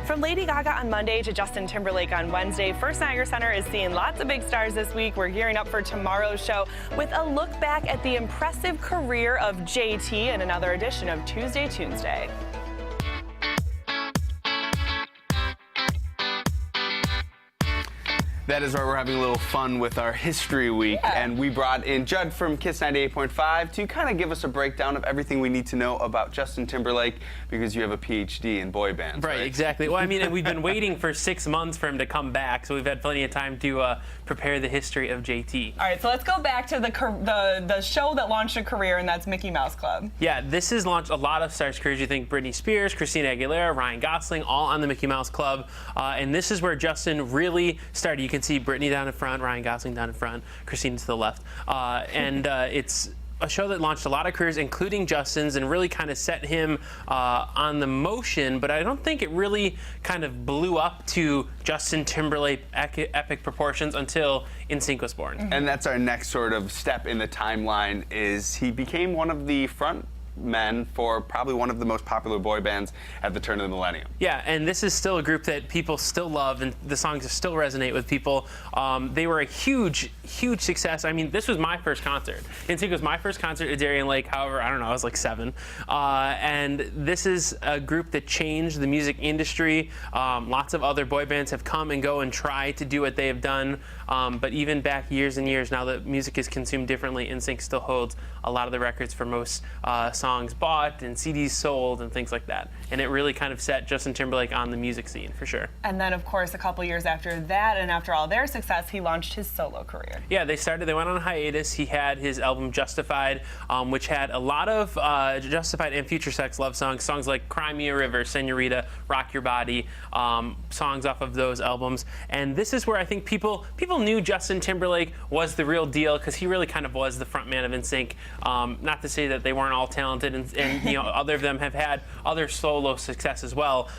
From Lady Gaga on Monday to Justin Timberlake on Wednesday, First Niagara Center is seeing lots of big stars this week. We're gearing up for tomorrow's show with a look back at the impressive career of JT in another edition of Tuneday. That is right, we're having a little fun with our History Week, and we brought in Judd from Kiss 98.5 to kind of give us a breakdown of everything we need to know about Justin Timberlake, because you have a PhD in boy bands, right? Exactly. Well, I mean, we've been waiting for 6 months for him to come back, so we've had plenty of time to prepare the history of JT. All right, so let's go back to the show that launched a career, and that's Mickey Mouse Club. Yeah, this has launched a lot of stars' careers. You think Britney Spears, Christina Aguilera, Ryan Gosling, all on the Mickey Mouse Club, and this is where Justin really started. You can see Britney down in front, Ryan Gosling down in front, Christina to the left. It's a show that launched a lot of careers, including Justin's, and really kind of set him on the motion, but I don't think it really kind of blew up to Justin Timberlake epic proportions until NSYNC was born. And that's our next sort of step in the timeline, is he became one of the front men for probably one of the most popular boy bands at the turn of the millennium. Yeah, and this is still a group that people still love, and the songs still resonate with people. They were a huge success. I mean, this was my first concert. NSYNC was my first concert at Darien Lake. However, I don't know, I was like 7. And this is a group that changed the music industry. Lots of other boy bands have come and go and tried to do what they have done. But even back years and years now that music is consumed differently, NSYNC still holds a lot of the records for most songs bought and CDs sold and things like that. And it really kind of set Justin Timberlake on the music scene, for sure. And then, of course, a couple years after that, and after all their success, he launched his solo career. Yeah, they went on a hiatus. He had his album Justified, which had a lot of Justified and Future Sex love songs like Cry Me a River, Senorita, Rock Your Body, songs off of those albums. And this is where I think people knew Justin Timberlake was the real deal, because he really kind of was the front man of NSYNC. Not to say that they weren't all talented, and you know, other of them have had other solo success as well,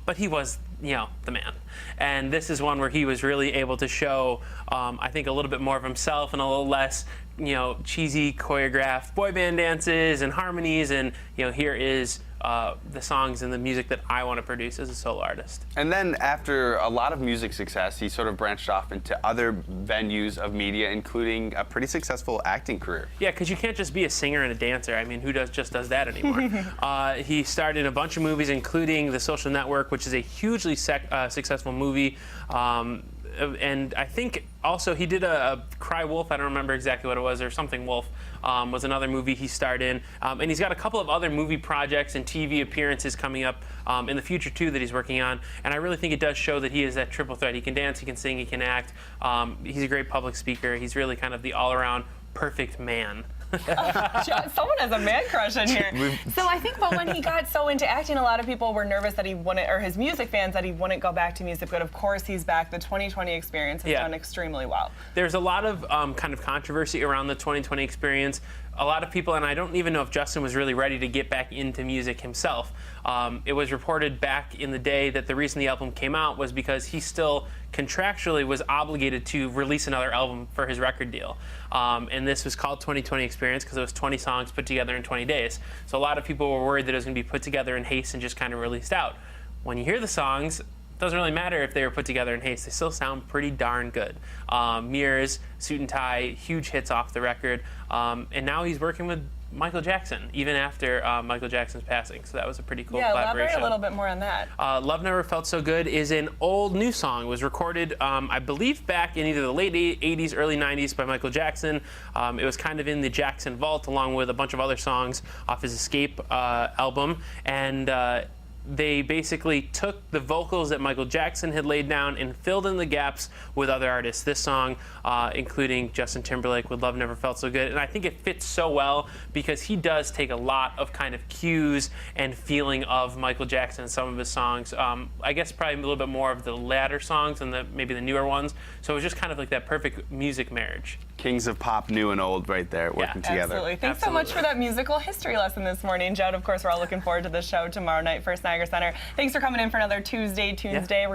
but he was, you know, the man. And this is one where he was really able to show, I think, a little bit more of himself and a little less, you know, cheesy choreographed boy band dances and harmonies. And you know, here is the songs and the music that I want to produce as a solo artist. And then after a lot of music success, he sort of branched off into other venues of media, including a pretty successful acting career. Yeah, because you can't just be a singer and a dancer. I mean, who just does that anymore? He starred in a bunch of movies, including The Social Network, which is a hugely successful movie. And I think also he did a Cry Wolf, I don't remember exactly what it was, or Something Wolf was another movie he starred in. And he's got a couple of other movie projects and TV appearances coming up in the future too that he's working on. And I really think it does show that he is that triple threat. He can dance, he can sing, he can act. He's a great public speaker. He's really kind of the all-around perfect man. Someone has a man crush in here. So I think, but when he got so into acting, a lot of people were nervous that he wouldn't, or his music fans, that he wouldn't go back to music. But of course, he's back. The 2020 experience has done extremely well. There's a lot of kind of controversy around the 2020 experience. A lot of people, and I don't even know if Justin was really ready to get back into music himself. It was reported back in the day that the reason the album came out was because he still contractually was obligated to release another album for his record deal. And this was called 2020 Experience because it was 20 songs put together in 20 days. So a lot of people were worried that it was going to be put together in haste and just kind of released out. When you hear the songs, it doesn't really matter if they were put together in haste. They still sound pretty darn good. Mirrors, Suit and Tie, huge hits off the record. And now he's working with Michael Jackson, even after Michael Jackson's passing. So that was a pretty cool collaboration. Elaborate a little bit more on that. Love Never Felt So Good is an old new song. It was recorded, I believe, back in either the late 80s, early 90s by Michael Jackson. It was kind of in the Jackson vault, along with a bunch of other songs off his Escape album. And they basically took the vocals that Michael Jackson had laid down and filled in the gaps with other artists. This song, including Justin Timberlake with Love Never Felt So Good. And I think it fits so well because he does take a lot of kind of cues and feeling of Michael Jackson in some of his songs. I guess probably a little bit more of the latter songs than maybe the newer ones. So it was just kind of like that perfect music marriage. Kings of pop, new and old, right there, working together. Absolutely. Thanks so much for that musical history lesson this morning, Judd. Of course, we're all looking forward to the show tomorrow night, First Niagara Center. Thanks for coming in for another Tuneday.